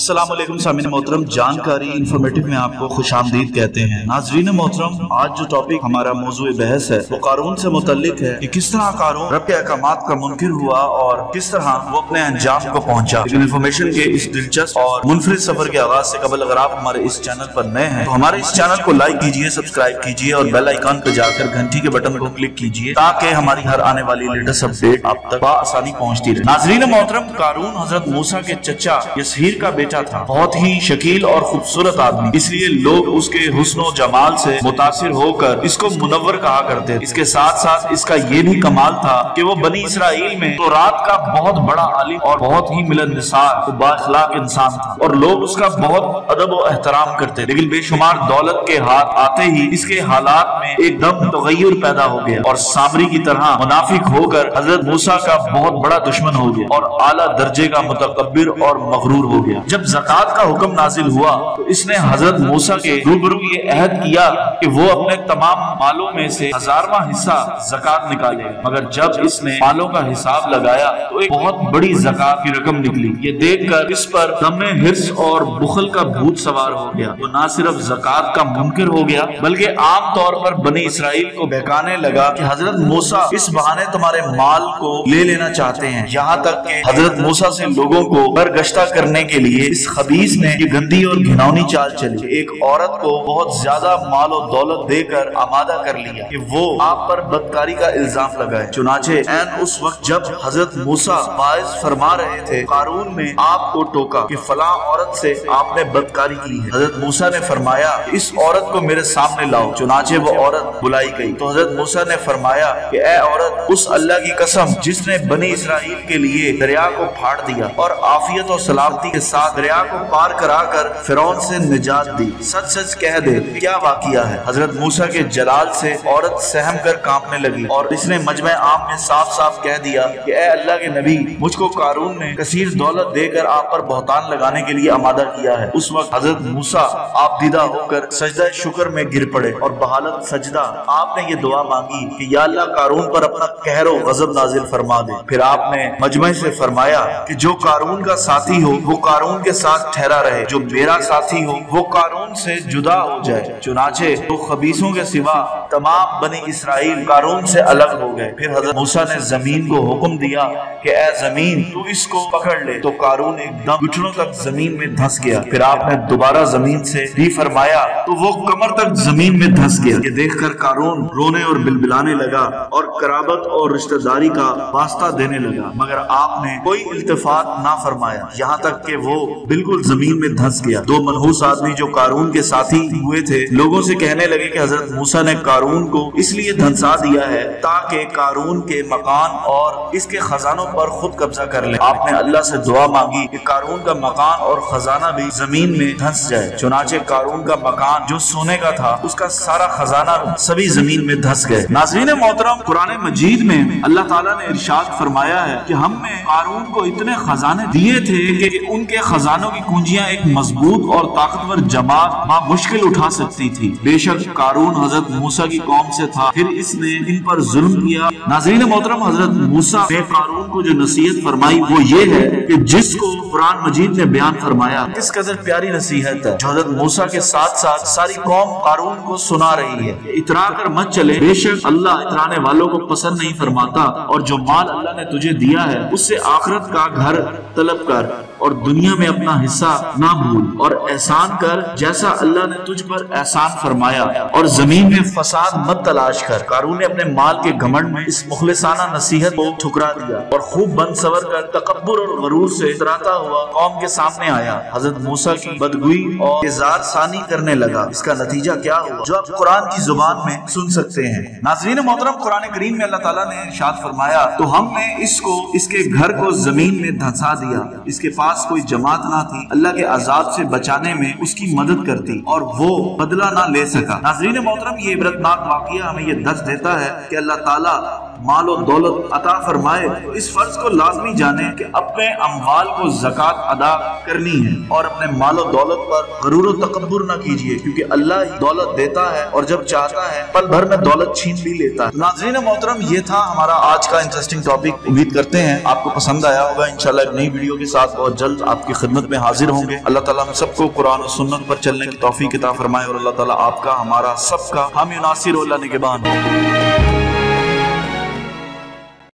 السلام علیکم سامعین محترم، جانکاری انفارمیٹو میں آپ کو خوش آمدید کہتے ہیں۔ ناظرین محترم، آج جو ٹاپک ہمارا موضوع بحث ہے وہ قارون سے متعلق ہے کہ کس طرح قارون رب کے احکامات کا منکر ہوا اور کس طرح وہ اپنے انجام کو پہنچا۔ لیکن انفارمیشن کے اس دلچسپ اور منفرد سفر کے آغاز سے قبل اگر آپ ہمارے اس چینل پر نئے ہیں تو ہمارے اس چینل کو لائک کیجئے، سبسکرائب کیجئے اور بیل آئیکن پہ جا کر گھنٹی کے بٹن کو کلک کیجئے تاکہ ہماری ہر آنے والی لیٹسٹ اپڈیٹ آپ تک بآسانی پہنچتی رہے۔ ناظرین محترم، قارون حضرت موسیٰ کے چچا یسہیر کا بیٹا تھا، بہت ہی شکیل اور خوبصورت آدمی، اس لیے لوگ اس کے حسن و جمال سے متاثر ہو کر اس کو منور کہا کرتے تھے۔ اس کے ساتھ ساتھ اس کا یہ بھی کمال تھا کہ وہ بنی اسرائیل میں تورات کا بہت بڑا عالم اور بہت ہی ملنسار با اخلاق انسان تھا اور لوگ اس کا بہت ادب و احترام کرتے، لیکن بے شمار دولت کے ہاتھ آتے ہی اس کے حالات میں ایک دم تغیر پیدا ہو گیا اور سامری کی طرح منافق ہو کر حضرت موسیٰ کا بہت بڑا دشمن ہو گیا اور اعلیٰ درجے کا متکبر اور مغرور ہو گیا۔ جب زکوٰۃ کا حکم نازل ہوا تو اس نے حضرت موسیٰ کے روبرو یہ عہد کیا کہ وہ اپنے تمام مالوں میں سے 1000واں حصہ زکوٰۃ نکالے، مگر جب اس نے مالوں کا حساب لگایا تو ایک بہت بڑی زکوٰۃ کی رقم نکلی۔ یہ دیکھ کر اس پر دم حرص اور بخل کا بھوت سوار ہو گیا۔ وہ نہ صرف زکوٰۃ کا منکر ہو گیا بلکہ عام طور پر بنی اسرائیل کو بہکانے لگا کہ حضرت موسیٰ اس بہانے تمہارے مال کو لے لینا چاہتے ہیں، یہاں تک کہ حضرت موسیٰ سے لوگوں کو برگشتہ کرنے کے لیے اس خبیث نے یہ گندی اور گھناؤنی چال چلی۔ ایک عورت کو بہت زیادہ مال و دولت دے کر آمادہ کر لیا کہ وہ آپ پر بدکاری کا الزام لگائے۔ چنانچہ عین اس وقت جب حضرت موسیٰ واعظ فرما رہے تھے، قارون نے آپ کو ٹوکا کہ فلاں عورت سے آپ نے بدکاری کی ہے۔ حضرت موسیٰ نے فرمایا کہ اس عورت کو میرے سامنے لاؤ۔ چنانچہ وہ عورت بلائی گئی تو حضرت موسیٰ نے فرمایا کہ اے عورت، اس اللہ کی قسم جس نے بنی اسرائیل کے لیے دریا کو پھاڑ دیا اور عافیت و سلامتی کے ساتھ دریا کو پار کرا کر فرعون سے نجات دی، سچ سچ کہہ دے کیا واقعہ ہے۔ حضرت موسیٰ کے جلال سے عورت سہم کر کانپنے لگی اور اس نے مجمع عام میں صاف صاف کہہ دیا کہ اے اللہ کے نبی، مجھ کو قارون نے کثیر دولت دے کر آپ پر بہتان لگانے کے لیے آمادہ کیا ہے۔ اس وقت حضرت موسیٰ آپ دیدہ ہو کر سجدہ شکر میں گر پڑے اور بحالت سجدہ آپ نے یہ دعا مانگی کہ یا اللہ، قارون پر اپنا قہر و غضب نازل فرما دے۔ پھر آپ نے مجمع سے فرمایا کہ جو قارون کا ساتھی ہو وہ قارون کے ساتھ ٹھہرا رہے، جو میرا ساتھی ہو وہ قارون سے جدا ہو جائے۔ چنانچہ تو خبیثوں کے سوا تمام بنی اسرائیل قارون سے الگ ہو گئے۔ پھر حضرت موسیٰ نے زمین کو حکم دیا کہ اے زمین، تو اس کو پکڑ لے، تو قارون ایک دم گھٹنوں تک زمین میں دھس گیا۔ پھر آپ نے دوبارہ زمین سے بھی فرمایا تو وہ کمر تک زمین میں دھس گیا۔ یہ دیکھ کر قارون رونے اور بلبلانے لگا اور قرابت اور رشتہ داری کا واسطہ دینے لگا، مگر آپ نے کوئی التفات نہ فرمایا، یہاں تک کہ وہ بالکل زمین میں دھس گیا۔ دو منحوس آدمی جو قارون کے ساتھی ہوئے تھے لوگوں سے کہنے لگے کہ حضرت موسیٰ نے قارون کو اس لیے دھنسا دیا ہے تاکہ قارون کے مکان اور اس کے خزانوں پر خود قبضہ کر لے۔ آپ نے اللہ سے دعا مانگی کہ قارون کا مکان اور خزانہ بھی زمین میں دھنس جائے۔ چنانچہ قارون کا مکان جو سونے کا تھا، اس کا سارا خزانہ سبھی زمین میں دھس گئے۔ ناظرین محترم، قرآن مجید میں اللہ تعالیٰ نے ارشاد فرمایا ہے کہ ہم نے قارون کو اتنے خزانے دیے تھے کہ ان کے خزانوں کی کنجیاں ایک مضبوط اور طاقتور جماعت بمشکل اٹھا سکتی تھی۔ بے شک قارون حضرت موسیٰ کی قوم سے تھا، پھر اس نے ان پر ظلم کیا۔ ناظرین محترم، حضرت موسیٰ نے قارون کو جو نصیحت فرمائی وہ یہ ہے کہ جس کو قرآن مجید نے بیان فرمایا، کس قدر پیاری نصیحت ہے جو حضرت موسیٰ کے ساتھ ساتھ ساری قوم قارون کو سنا رہی ہے۔ اترا کر مت چلے، بے شک اللہ اترانے والوں کو پسند نہیں فرماتا، اور جو مال اللہ نے تجھے دیا ہے اس سے آخرت کا گھر طلب کر اور دنیا میں اپنا حصہ نہ بھول، اور احسان کر جیسا اللہ نے تجھ پر احسان فرمایا، اور زمین میں فساد مت تلاش کر۔ قارون نے اپنے مال کے گھمنڈ میں اس مخلصانہ نصیحت کو ٹھکرا دیا اور خوب بن سور کر تکبر اور غرور سے اتراتا ہوا قوم کے سامنے آیا۔ حضرت موسیٰ کی بدگوئی اور اظہار ثانی کرنے لگا۔ اس کا نتیجہ کیا ہوا جو آپ قرآن کی زبان میں سن سکتے ہیں۔ ناظرین محترم، قرآن کریم میں اللہ تعالیٰ نے ارشاد فرمایا تو ہم نے اس کو اس کے گھر کو زمین میں دھنسا دیا، اس کے پاس کوئی جماعت نہ تھی اللہ کے عذاب سے بچانے میں اس کی مدد کرتی اور وہ بدلہ نہ لے سکا۔ ناظرین محترم، یہ عبرتناک واقعہ ہمیں یہ درس دیتا ہے کہ اللہ تعالیٰ مال و دولت عطا فرمائے تو اس فرض کو لازمی جانیں کہ اپنے اموال کو زکوٰۃ ادا کرنی ہے، اور اپنے مال و دولت پر غرور و تکبر نہ کیجیے، کیونکہ اللہ ہی دولت دیتا ہے اور جب چاہتا ہے پل بھر میں دولت چھین بھی لیتا ہے۔ ناظرین محترم، یہ تھا ہمارا آج کا انٹرسٹنگ ٹاپک۔ امید کرتے ہیں آپ کو پسند آیا ہوگا۔ انشاءاللہ ایک نئی ویڈیو کے ساتھ بہت جلد آپ کی خدمت میں حاضر ہوں گے۔ اللہ تعالیٰ ہم سب کو قرآن و سنت پر چلنے کی توفیق عطا فرمائے، اور اللہ تعالیٰ آپ کا، ہمارا سب کا حامی و ناصر و نگہبان۔